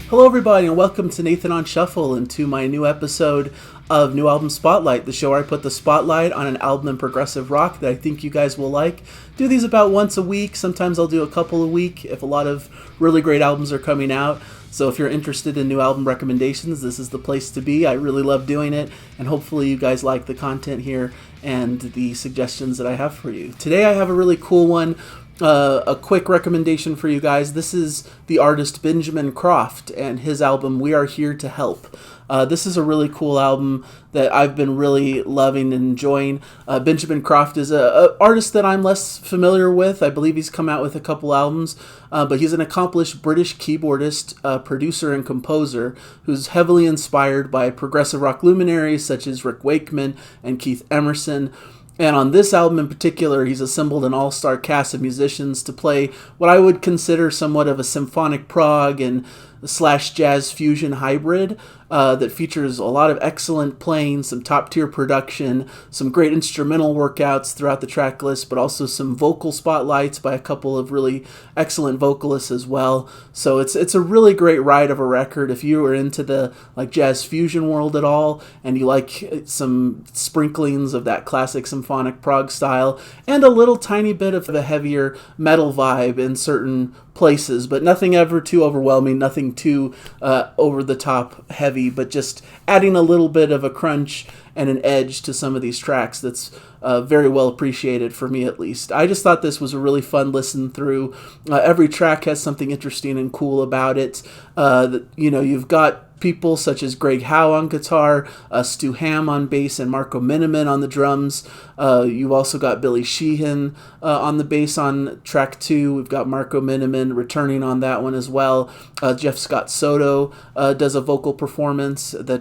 Hello, everybody, and welcome to Nathan on Shuffle and to my new episode of New Album Spotlight, the show where I put the spotlight on an album in progressive rock that I think you guys will like. Do these about once a week. Sometimes I'll do a couple a week if a lot of really great albums are coming out. So if you're interested in new album recommendations, this is the place to be. I really love doing it, and hopefully you guys like the content here and the suggestions that I have for you. Today I have a really cool one. A quick recommendation for you guys. This is the artist Benjamin Croft and his album We Are Here to Help. This is a really cool album that I've been really loving and enjoying. Benjamin Croft is an artist that I'm less familiar with. I believe he's come out with a couple albums, but he's an accomplished British keyboardist, producer, and composer who's heavily inspired by progressive rock luminaries such as Rick Wakeman and Keith Emerson. And on this album in particular, he's assembled an all-star cast of musicians to play what I would consider somewhat of a symphonic prog and / jazz fusion hybrid that features a lot of excellent playing, some top-tier production, some great instrumental workouts throughout the track list, but also some vocal spotlights by a couple of really excellent vocalists as well. So it's a really great ride of a record if you are into the jazz fusion world at all, and you like some sprinklings of that classic symphonic prog style, and a little tiny bit of the heavier metal vibe in certain places, but nothing ever too overwhelming, nothing too over-the-top heavy, but just adding a little bit of a crunch and an edge to some of these tracks that's very well appreciated, for me at least. I just thought this was a really fun listen through. Every track has something interesting and cool about it. You've got people such as Greg Howe on guitar, Stu Hamm on bass, and Marco Miniman on the drums. You've also got Billy Sheehan on the bass on track 2. We've got Marco Miniman returning on that one as well. Jeff Scott Soto does a vocal performance. The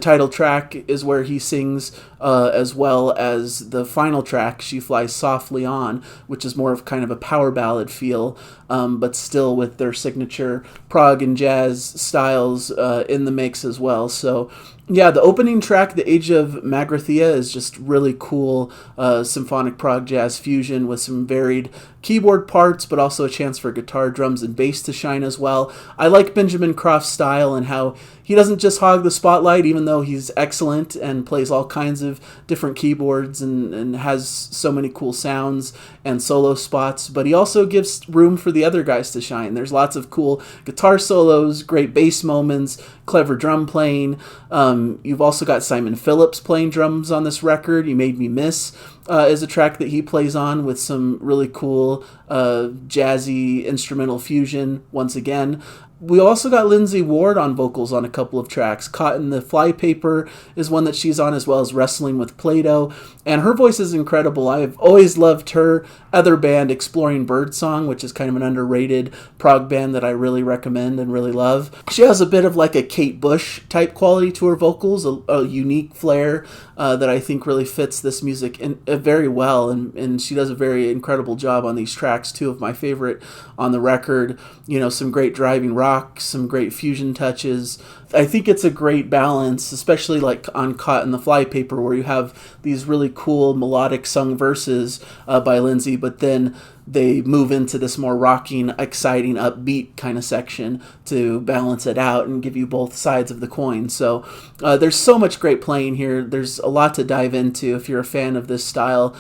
title track is where he sings, as well as the final track, She Flies Softly On, which is more of kind of a power ballad feel, but still with their signature prog and jazz styles in the mix as well. So yeah, the opening track, The Age of Magrathea, is just really cool symphonic prog jazz fusion with some varied keyboard parts, but also a chance for guitar, drums, and bass to shine as well. I like Benjamin Croft's style and how he doesn't just hog the spotlight, even though he's excellent and plays all kinds of different keyboards and has so many cool sounds and solo spots, but he also gives room for the other guys to shine. There's lots of cool guitar solos, great bass moments, clever drum playing. You've also got Simon Phillips playing drums on this record. You Made Me Miss is a track that he plays on with some really cool jazzy instrumental fusion once again. We also got Lindsay Ward on vocals on a couple of tracks. Caught in the Flypaper is one that she's on, as well as Wrestling with Play-Doh. And her voice is incredible. I've always loved her other band, Exploring Birdsong, which is kind of an underrated prog band that I really recommend and really love. She has a bit of like a Kate Bush type quality to her vocals, a unique flair that I think really fits this music very well. And she does a very incredible job on these tracks, two of my favorite on the record. Some great driving rock, some great fusion touches. I think it's a great balance, especially like on Caught in the Flypaper, where you have these really cool melodic sung verses by Lindsay, but then they move into this more rocking, exciting, upbeat kind of section to balance it out and give you both sides of the coin. So there's so much great playing here. There's a lot to dive into if you're a fan of this style.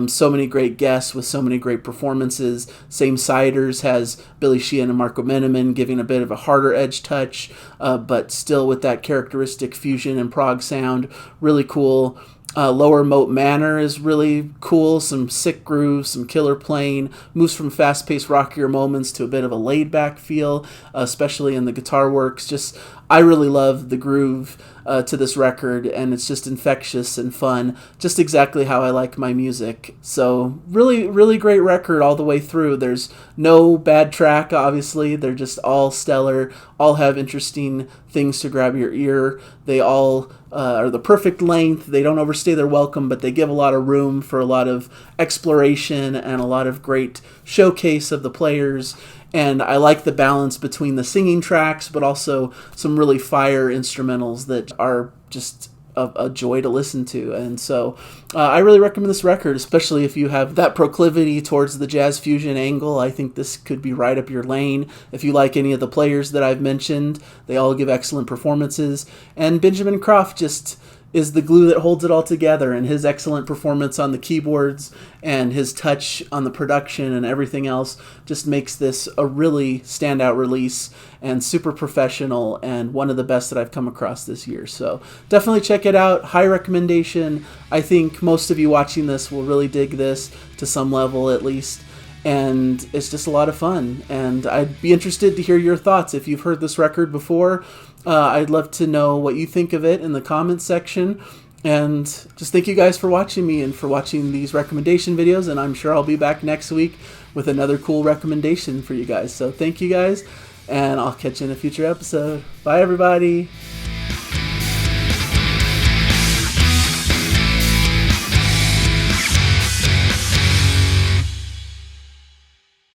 So many great guests with so many great performances. Same Siders has Billy Sheehan and Marco Miniman giving a bit of a harder edge touch, but still with that characteristic fusion and prog sound. Really cool. Lower Moat Manor is really cool, some sick grooves, some killer playing, moves from fast-paced rockier moments to a bit of a laid-back feel, especially in the guitar works. I really love the groove to this record, and it's just infectious and fun, just exactly how I like my music. So really, really great record all the way through. There's no bad track, obviously. They're just all stellar, all have interesting things to grab your ear. They all are the perfect length. They don't overstay their welcome, but they give a lot of room for a lot of exploration and a lot of great showcase of the players. And I like the balance between the singing tracks, but also some really fire instrumentals that are just a joy to listen to. And so I really recommend this record, especially if you have that proclivity towards the jazz fusion angle. I think this could be right up your lane. If you like any of the players that I've mentioned, they all give excellent performances. And Benjamin Croft just is the glue that holds it all together, and his excellent performance on the keyboards and his touch on the production and everything else just makes this a really standout release and super professional and one of the best that I've come across this year. So definitely check it out. High recommendation. I think most of you watching this will really dig this to some level at least. And it's just a lot of fun. And I'd be interested to hear your thoughts. If you've heard this record before, I'd love to know what you think of it in the comments section. And just thank you guys for watching me and for watching these recommendation videos. And I'm sure I'll be back next week with another cool recommendation for you guys. So thank you guys, and I'll catch you in a future episode. Bye, everybody.